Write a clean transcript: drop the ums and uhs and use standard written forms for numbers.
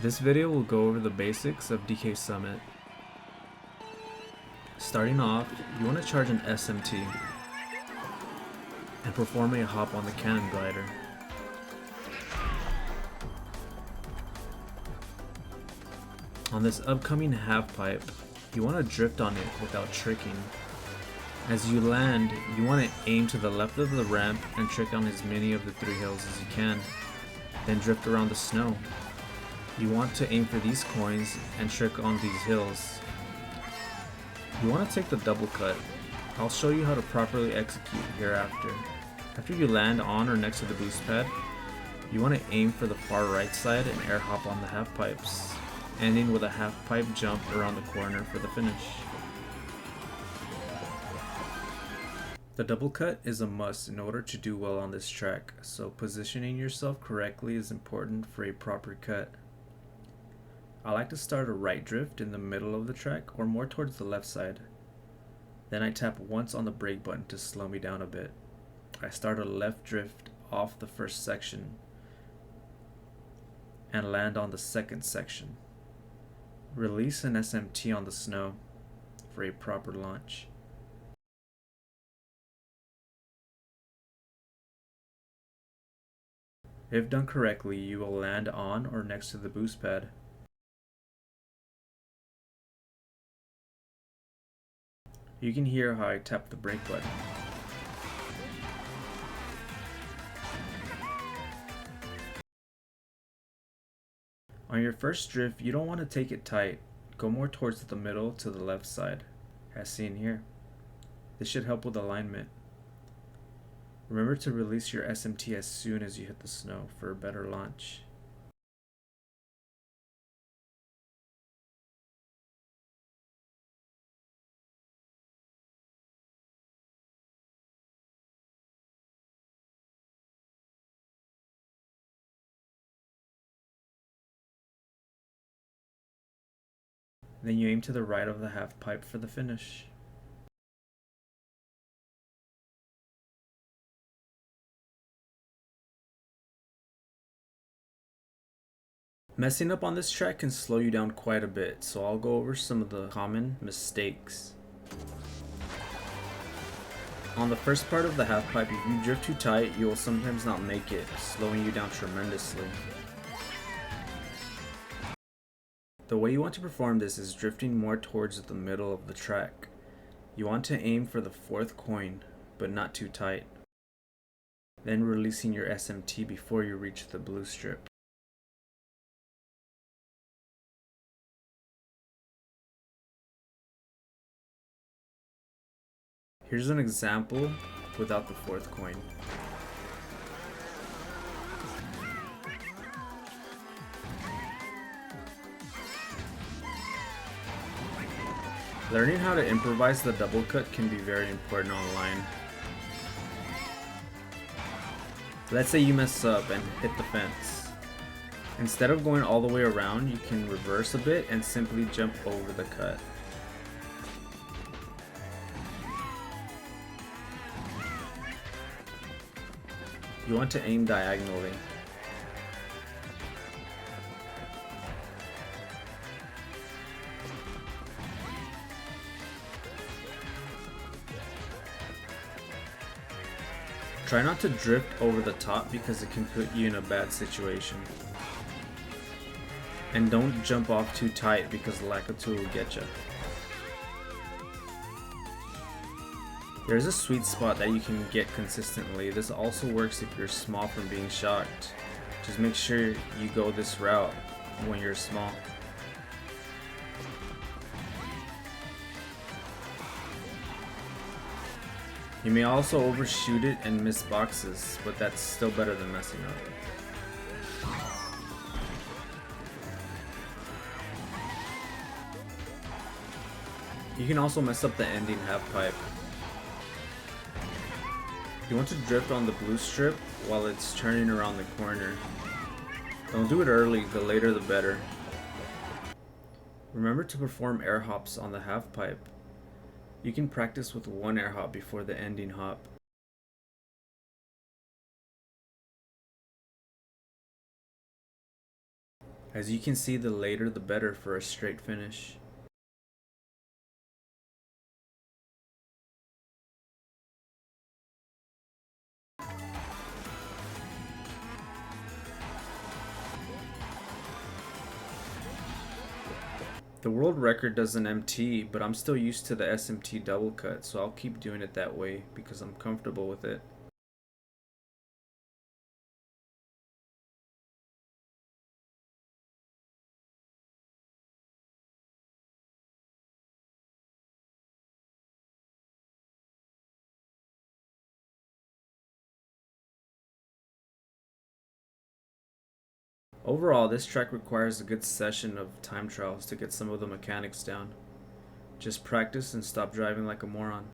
This video will go over the basics of DK Summit. Starting off, you want to charge an SMT and perform a hop on the cannon glider. On this upcoming half pipe, you want to drift on it without tricking. As you land, you want to aim to the left of the ramp and trick on as many of the 3 hills as you can, then drift around the snow. You want to aim for these coins and trick on these hills. You want to take the double cut. I'll show you how to properly execute hereafter. After you land on or next to the boost pad, you want to aim for the far right side and air hop on the half pipes, ending with a half pipe jump around the corner for the finish. The double cut is a must in order to do well on this track, so positioning yourself correctly is important for a proper cut. I like to start a right drift in the middle of the track or more towards the left side. Then I tap once on the brake button to slow me down a bit. I start a left drift off the first section and land on the second section. Release an SMT on the snow for a proper launch. If done correctly, you will land on or next to the boost pad. You can hear how I tap the brake button. On your first drift, you don't want to take it tight. Go more towards the middle to the left side, as seen here. This should help with alignment. Remember to release your SMT as soon as you hit the snow for a better launch. Then you aim to the right of the half pipe for the finish. Messing up on this track can slow you down quite a bit, so I'll go over some of the common mistakes. On the first part of the half pipe, if you drift too tight, you will sometimes not make it, slowing you down tremendously. The way you want to perform this is drifting more towards the middle of the track. You want to aim for the 4th coin, but not too tight. Then releasing your SMT before you reach the blue strip. Here's an example without the 4th coin. Learning how to improvise the double cut can be very important online. Let's say you mess up and hit the fence. Instead of going all the way around, you can reverse a bit and simply jump over the cut. You want to aim diagonally. Try not to drift over the top because it can put you in a bad situation. And don't jump off too tight because lack of tool will get you. There's a sweet spot that you can get consistently. This also works if you're small from being shocked. Just make sure you go this route when you're small. You may also overshoot it and miss boxes, but that's still better than messing up. You can also mess up the ending half pipe. You want to drift on the blue strip while it's turning around the corner. Don't do it early, the later the better. Remember to perform air hops on the half pipe. You can practice with 1 air hop before the ending hop. As you can see, the later the better for a straight finish. The world record does an MT, but I'm still used to the SMT double cut, so I'll keep doing it that way because I'm comfortable with it. Overall, this track requires a good session of time trials to get some of the mechanics down. Just practice and stop driving like a moron.